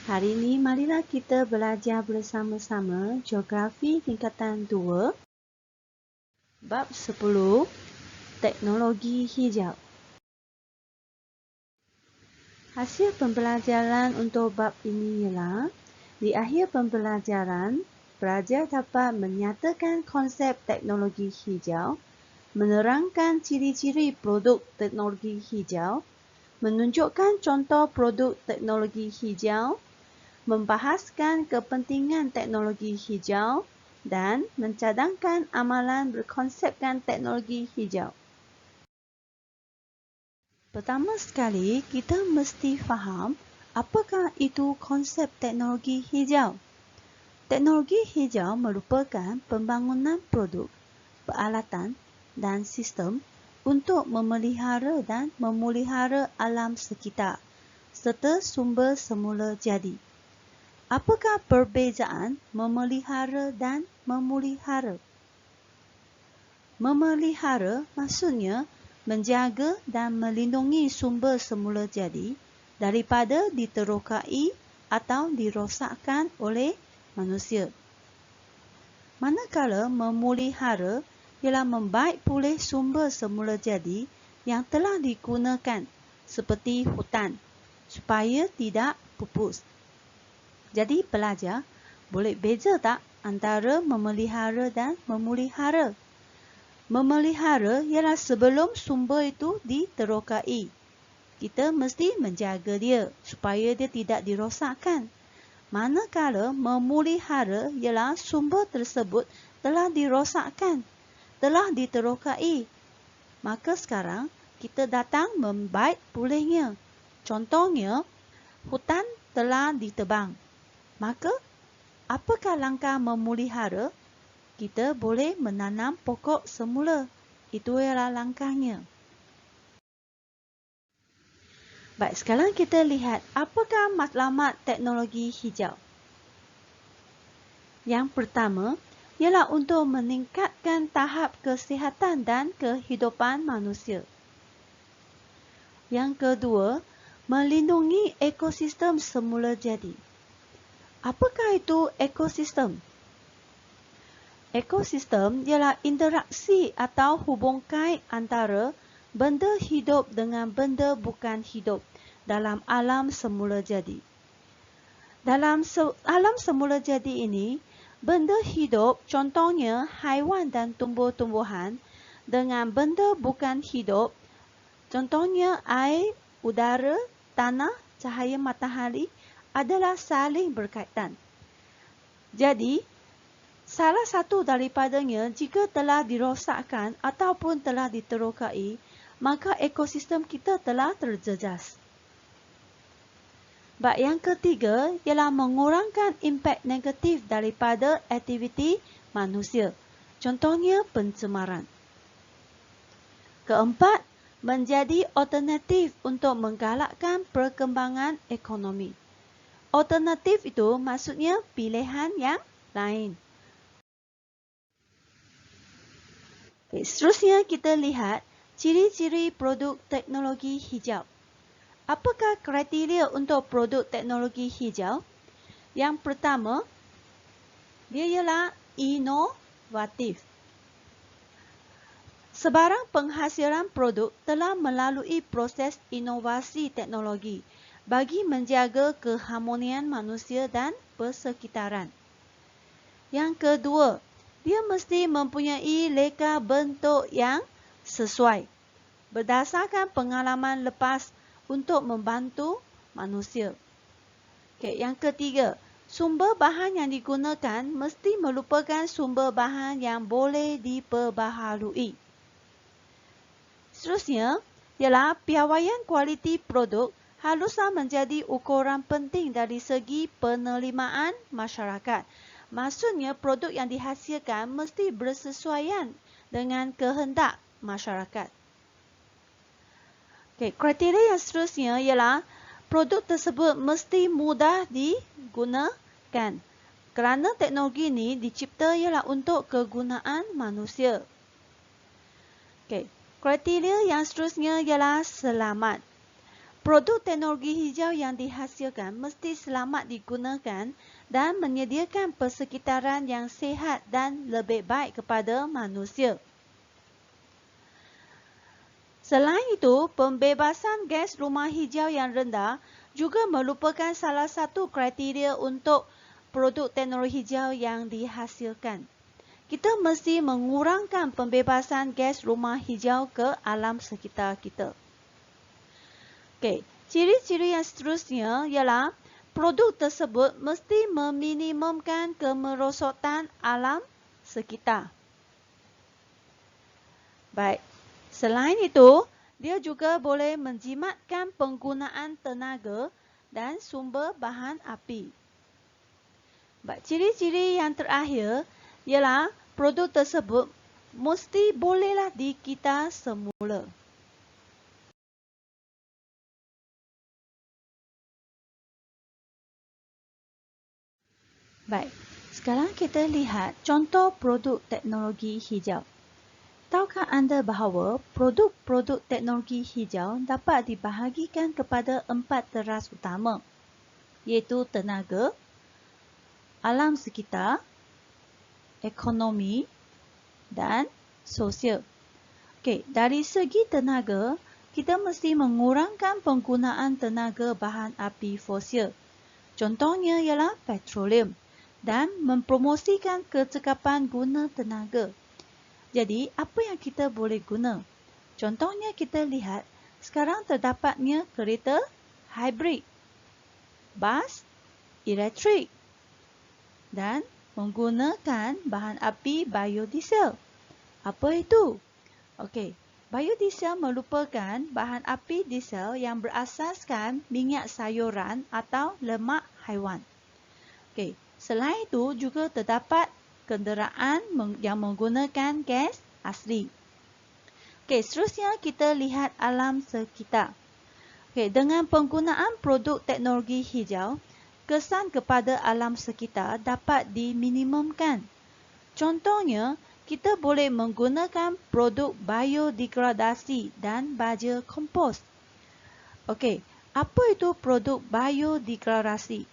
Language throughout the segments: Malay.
Hari ini marilah kita belajar bersama-sama Geografi tingkatan 2, bab 10, Teknologi Hijau. Hasil pembelajaran untuk bab ini ialah, di akhir pembelajaran, pelajar dapat menyatakan konsep teknologi hijau, menerangkan ciri-ciri produk teknologi hijau, menunjukkan contoh produk teknologi hijau, membahaskan kepentingan teknologi hijau dan mencadangkan amalan berkonsepkan teknologi hijau. Pertama sekali, kita mesti faham apakah itu konsep teknologi hijau. Teknologi hijau merupakan pembangunan produk, peralatan dan sistem untuk memelihara dan memulihara alam sekitar serta sumber semula jadi. Apakah perbezaan memelihara dan memulihara? Memelihara maksudnya menjaga dan melindungi sumber semula jadi daripada diterokai atau dirosakkan oleh manusia. Manakala memulihara ialah membaik pulih sumber semula jadi yang telah digunakan seperti hutan supaya tidak pupus. Jadi pelajar boleh beza tak antara memelihara dan memulihara? Memelihara ialah sebelum sumber itu diterokai. Kita mesti menjaga dia supaya dia tidak dirosakkan. Manakala memulihara ialah sumber tersebut telah dirosakkan, telah diterokai. Maka sekarang kita datang membaik pulihnya. Contohnya, hutan telah ditebang. Maka, apakah langkah memulihara? Kita boleh menanam pokok semula. Itu ialah langkahnya. Baik, sekarang kita lihat apakah matlamat teknologi hijau. Yang pertama, ialah untuk meningkatkan tahap kesihatan dan kehidupan manusia. Yang kedua, melindungi ekosistem semula jadi. Apakah itu ekosistem? Ekosistem ialah interaksi atau hubung kait antara benda hidup dengan benda bukan hidup dalam alam semula jadi. Dalam alam semula jadi ini, benda hidup contohnya haiwan dan tumbuh-tumbuhan dengan benda bukan hidup contohnya air, udara, tanah, cahaya matahari adalah saling berkaitan. Jadi, salah satu daripadanya jika telah dirosakkan ataupun telah diterokai, maka ekosistem kita telah terjejas. Bab yang ketiga ialah mengurangkan impak negatif daripada aktiviti manusia. Contohnya pencemaran. Keempat, menjadi alternatif untuk menggalakkan perkembangan ekonomi. Alternatif itu maksudnya pilihan yang lain. Seterusnya kita lihat ciri-ciri produk teknologi hijau. Apakah kriteria untuk produk teknologi hijau? Yang pertama, dia ialah inovatif. Sebarang penghasilan produk telah melalui proses inovasi teknologi bagi menjaga keharmonian manusia dan persekitaran. Yang kedua, dia mesti mempunyai leka bentuk yang sesuai berdasarkan pengalaman lepas untuk membantu manusia. Yang ketiga, sumber bahan yang digunakan mesti merupakan sumber bahan yang boleh diperbaharui. Seterusnya, ialah piawaian kualiti produk haruslah menjadi ukuran penting dari segi penerimaan masyarakat. Maksudnya, produk yang dihasilkan mesti bersesuaian dengan kehendak masyarakat. Kriteria yang seterusnya ialah produk tersebut mesti mudah digunakan. Kerana teknologi ini dicipta ialah untuk kegunaan manusia. Kriteria yang seterusnya ialah selamat. Produk teknologi hijau yang dihasilkan mesti selamat digunakan dan menyediakan persekitaran yang sihat dan lebih baik kepada manusia. Selain itu, pembebasan gas rumah hijau yang rendah juga merupakan salah satu kriteria untuk produk teknologi hijau yang dihasilkan. Kita mesti mengurangkan pembebasan gas rumah hijau ke alam sekitar kita. Okey, ciri-ciri yang seterusnya ialah produk tersebut mesti meminimumkan kemerosotan alam sekitar. Baik. Selain itu, dia juga boleh menjimatkan penggunaan tenaga dan sumber bahan api. Baik, ciri-ciri yang terakhir ialah produk tersebut mesti bolehlah dikita semula. Baik, sekarang kita lihat contoh produk teknologi hijau. Tahukah anda bahawa produk-produk teknologi hijau dapat dibahagikan kepada 4 teras utama, iaitu tenaga, alam sekitar, ekonomi dan sosial. Okey, dari segi tenaga, kita mesti mengurangkan penggunaan tenaga bahan api fosil. Contohnya ialah petroleum dan mempromosikan kecekapan guna tenaga. Jadi, apa yang kita boleh guna? Contohnya kita lihat, sekarang terdapatnya kereta hybrid, bas elektrik dan menggunakan bahan api biodiesel. Apa itu? Okey, biodiesel merupakan bahan api diesel yang berasaskan minyak sayuran atau lemak haiwan. Okey, selain itu juga terdapat kenderaan yang menggunakan gas asli. Okey, seterusnya kita lihat alam sekitar. Okey, dengan penggunaan produk teknologi hijau, kesan kepada alam sekitar dapat diminimumkan. Contohnya, kita boleh menggunakan produk biodegradasi dan baja kompos. Okey, apa itu produk biodegradasi?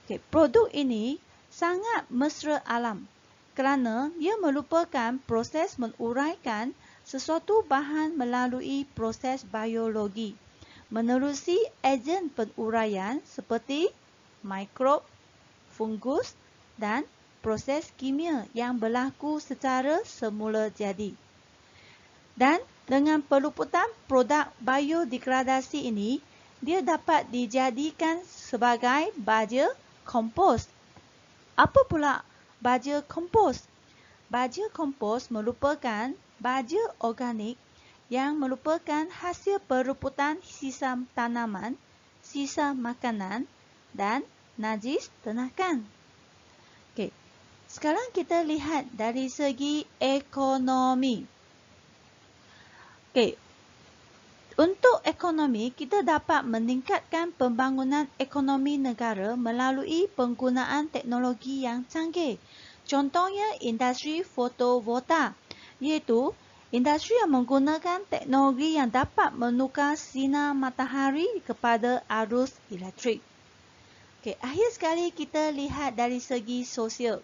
Okey, produk ini sangat mesra alam kerana ia merupakan proses menguraikan sesuatu bahan melalui proses biologi menerusi ejen penguraian seperti mikrob, fungus dan proses kimia yang berlaku secara semula jadi. Dan dengan peluputan produk biodegradasi ini, dia dapat dijadikan sebagai baja kompos. Apa pula baja kompos? Baja kompos merupakan baja organik yang merupakan hasil peruputan sisa tanaman, sisa makanan dan najis ternakan. Okey, sekarang kita lihat dari segi ekonomi. Okey, untuk ekonomi, kita dapat meningkatkan pembangunan ekonomi negara melalui penggunaan teknologi yang canggih. Contohnya industri fotovoltaik, iaitu industri yang menggunakan teknologi yang dapat menukar sinar matahari kepada arus elektrik. Okey, akhir sekali kita lihat dari segi sosial.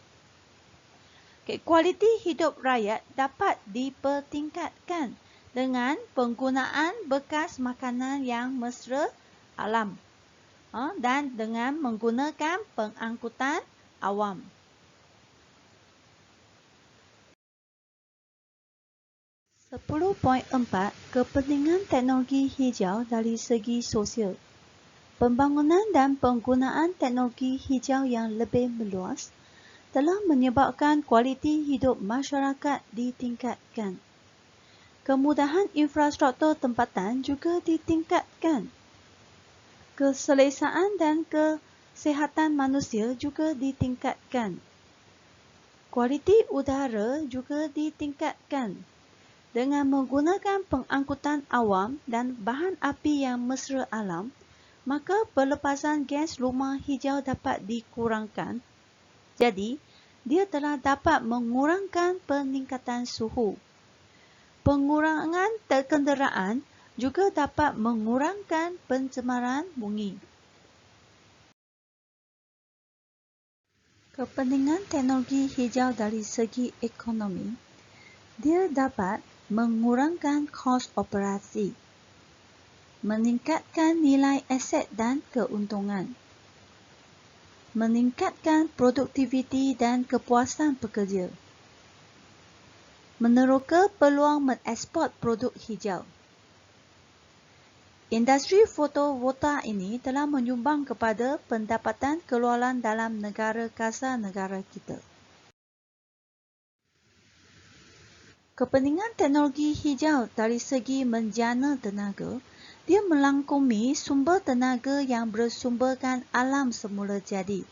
Okey, kualiti hidup rakyat dapat dipertingkatkan dengan penggunaan bekas makanan yang mesra alam dan dengan menggunakan pengangkutan awam. .4 Kepentingan teknologi hijau dari segi sosial. Pembangunan dan penggunaan teknologi hijau yang lebih meluas telah menyebabkan kualiti hidup masyarakat ditingkatkan. Kemudahan infrastruktur tempatan juga ditingkatkan. Keselesaan dan kesihatan manusia juga ditingkatkan. Kualiti udara juga ditingkatkan. Dengan menggunakan pengangkutan awam dan bahan api yang mesra alam, maka pelepasan gas rumah hijau dapat dikurangkan. Jadi, dia telah dapat mengurangkan peningkatan suhu. Pengurangan kenderaan juga dapat mengurangkan pencemaran bumi. Kepentingan teknologi hijau dari segi ekonomi, dia dapat mengurangkan kos operasi, meningkatkan nilai aset dan keuntungan, meningkatkan produktiviti dan kepuasan pekerja, meneroka peluang mengeksport produk hijau. Industri fotovoltaik ini telah menyumbang kepada pendapatan keluaran dalam negara kasar negara kita. Kepentingan teknologi hijau dari segi menjana tenaga, dia melangkumi sumber tenaga yang bersumberkan alam semula jadi,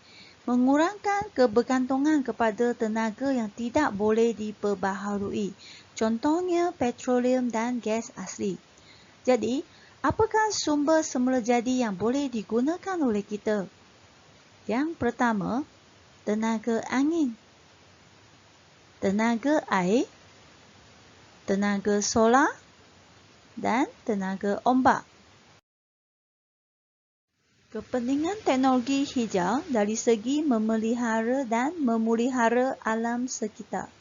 mengurangkan kebergantungan kepada tenaga yang tidak boleh diperbaharui, contohnya petroleum dan gas asli. Jadi, apakah sumber semula jadi yang boleh digunakan oleh kita? Yang pertama, tenaga angin, tenaga air, tenaga solar, dan tenaga ombak. Kepentingan teknologi hijau dari segi memelihara dan memulihara alam sekitar.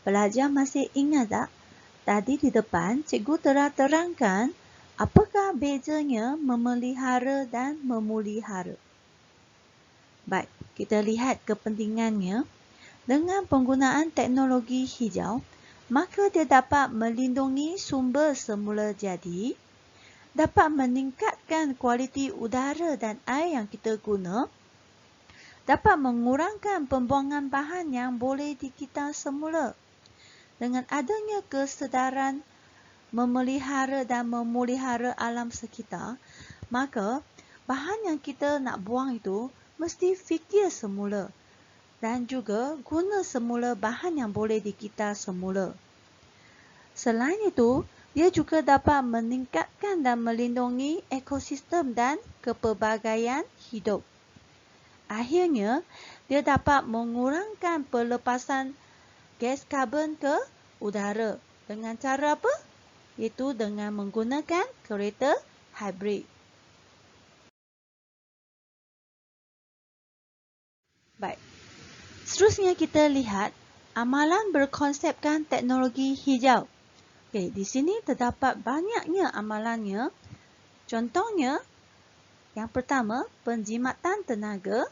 Pelajar masih ingat tak? Tadi di depan, cikgu telah terangkan apakah bezanya memelihara dan memulihara. Baik, kita lihat kepentingannya. Dengan penggunaan teknologi hijau, maka dia dapat melindungi sumber semula jadi, dapat meningkatkan kualiti udara dan air yang kita guna, dapat mengurangkan pembuangan bahan yang boleh dikita semula. Dengan adanya kesedaran memelihara dan memulihara alam sekitar, maka bahan yang kita nak buang itu mesti fikir semula dan juga guna semula bahan yang boleh dikita semula. Selain itu, dia juga dapat meningkatkan dan melindungi ekosistem dan kepelbagaian hidup. Akhirnya, dia dapat mengurangkan pelepasan gas karbon ke udara. Dengan cara apa? Iaitu dengan menggunakan kereta hybrid. Baik. Seterusnya kita lihat amalan berkonsepkan teknologi hijau. Okey, di sini terdapat banyaknya amalannya. Contohnya, yang pertama, penjimatan tenaga,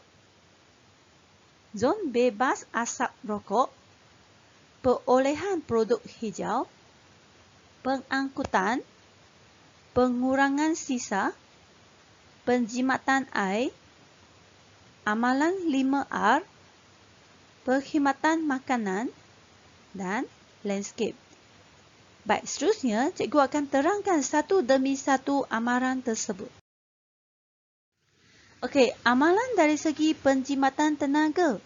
zon bebas asap rokok, perolehan produk hijau, pengangkutan, pengurangan sisa, penjimatan air, amalan 5R, perkhidmatan makanan, dan landscape. Baik, seterusnya cikgu akan terangkan satu demi satu amalan tersebut. Okey, amalan dari segi penjimatan tenaga.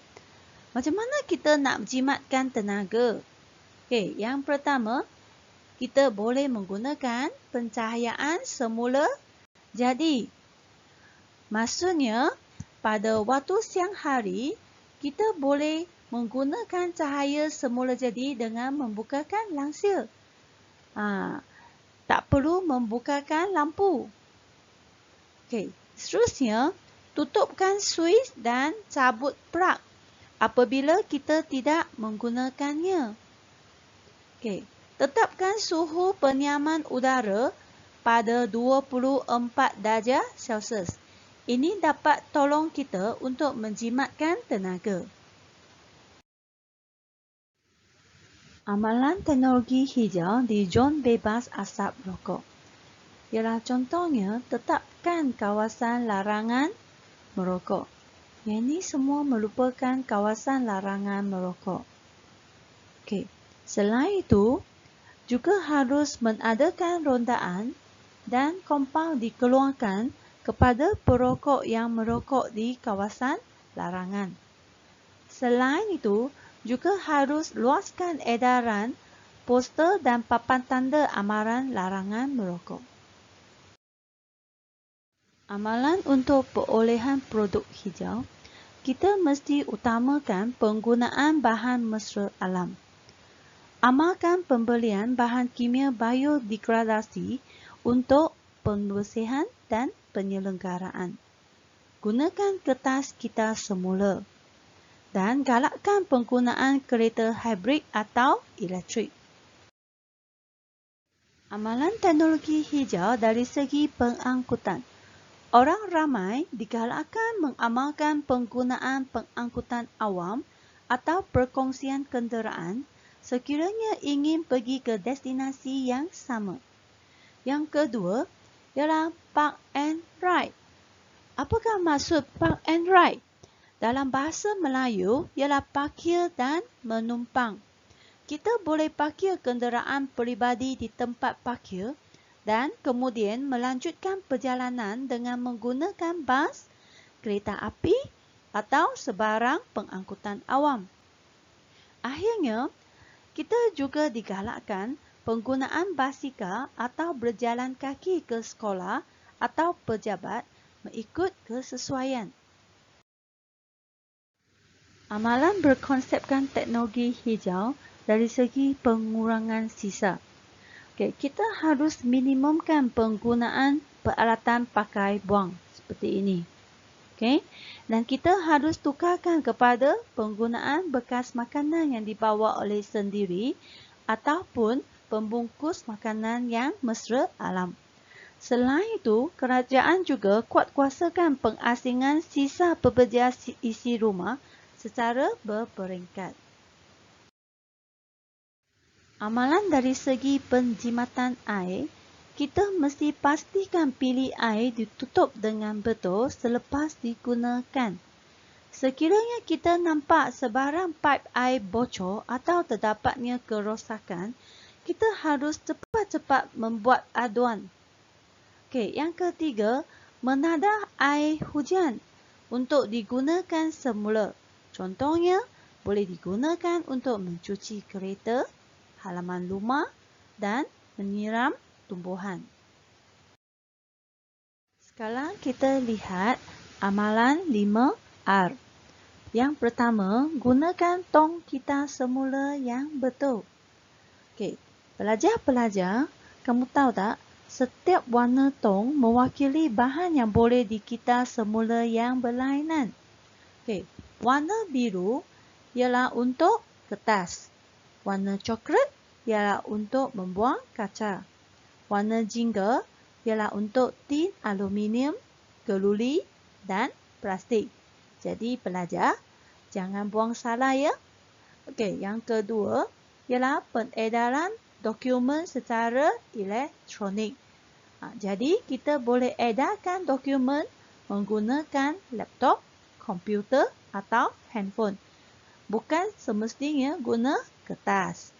Macam mana kita nak jimatkan tenaga? Okey, yang pertama, kita boleh menggunakan pencahayaan semula jadi. Maksudnya, pada waktu siang hari, kita boleh menggunakan cahaya semula jadi dengan membukakan langsir. Tak perlu membukakan lampu. Okey, seterusnya, tutupkan suis dan cabut plug apabila kita tidak menggunakannya. Okey, tetapkan suhu penyaman udara pada 24 darjah Celsius. Ini dapat tolong kita untuk menjimatkan tenaga. Amalan teknologi hijau di zon bebas asap rokok. Ialah contohnya, tetapkan kawasan larangan merokok. Yang ini semua merupakan kawasan larangan merokok. Okey, selain itu, juga harus mengadakan rondaan dan kompaun dikeluarkan kepada perokok yang merokok di kawasan larangan. Selain itu, juga harus luaskan edaran, poster dan papan tanda amaran larangan merokok. Amalan untuk perolehan produk hijau, kita mesti utamakan penggunaan bahan mesra alam. Amalkan pembelian bahan kimia biodegradasi untuk pembersihan dan penyelenggaraan. Gunakan kertas kita semula dan galakkan penggunaan kereta hybrid atau elektrik. Amalan teknologi hijau dari segi pengangkutan. Orang ramai digalakkan mengamalkan penggunaan pengangkutan awam atau perkongsian kenderaan sekiranya ingin pergi ke destinasi yang sama. Yang kedua ialah park and ride. Apakah maksud park and ride? Dalam bahasa Melayu ialah parkir dan menumpang. Kita boleh parkir kenderaan peribadi di tempat parkir dan kemudian melanjutkan perjalanan dengan menggunakan bas, kereta api atau sebarang pengangkutan awam. Akhirnya, kita juga digalakkan penggunaan basikal atau berjalan kaki ke sekolah atau pejabat mengikut kesesuaian. Amalan berkonsepkan teknologi hijau dari segi pengurangan sisa. Kita harus minimumkan penggunaan peralatan pakai buang seperti ini. Dan kita harus tukarkan kepada penggunaan bekas makanan yang dibawa oleh sendiri ataupun pembungkus makanan yang mesra alam. Selain itu, kerajaan juga kuatkuasakan pengasingan sisa pekerja isi rumah secara berperingkat. Amalan dari segi penjimatan air, kita mesti pastikan bilik air ditutup dengan betul selepas digunakan. Sekiranya kita nampak sebarang paip air bocor atau terdapatnya kerosakan, kita harus cepat-cepat membuat aduan. Yang ketiga, menadah air hujan untuk digunakan semula. Contohnya, boleh digunakan untuk mencuci kereta, halaman rumah dan menyiram tumbuhan. Sekarang kita lihat amalan 5R. Yang pertama, gunakan tong kita semula yang betul. Pelajar-pelajar, kamu tahu tak, setiap warna tong mewakili bahan yang boleh dikita semula yang berlainan. Warna biru ialah untuk kertas. Warna coklat ialah untuk membuang kaca. Warna jingga ialah untuk tin aluminium, geluli dan plastik. Jadi pelajar, jangan buang salah ya. Yang kedua ialah pengedaran dokumen secara elektronik. Jadi kita boleh edarkan dokumen menggunakan laptop, komputer atau handphone. Bukan semestinya guna kertas.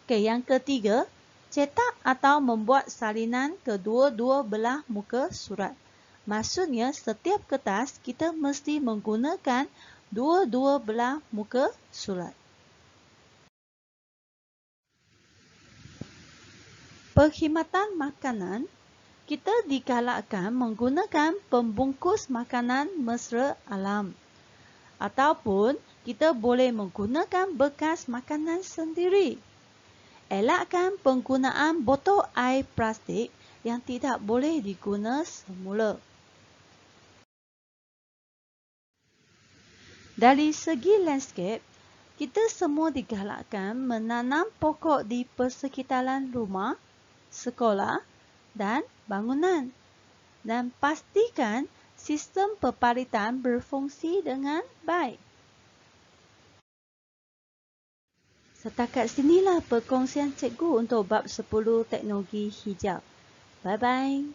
Yang ketiga, cetak atau membuat salinan kedua-dua belah muka surat. Maksudnya, setiap kertas kita mesti menggunakan dua-dua belah muka surat. Perkhidmatan makanan, kita digalakkan menggunakan pembungkus makanan mesra alam. Ataupun kita boleh menggunakan bekas makanan sendiri. Elakkan penggunaan botol air plastik yang tidak boleh diguna semula. Dari segi landscape, kita semua digalakkan menanam pokok di persekitaran rumah, sekolah dan bangunan. Dan pastikan sistem peparitan berfungsi dengan baik. Setakat sinilah perkongsian cikgu untuk bab 10 teknologi hijau. Bye-bye.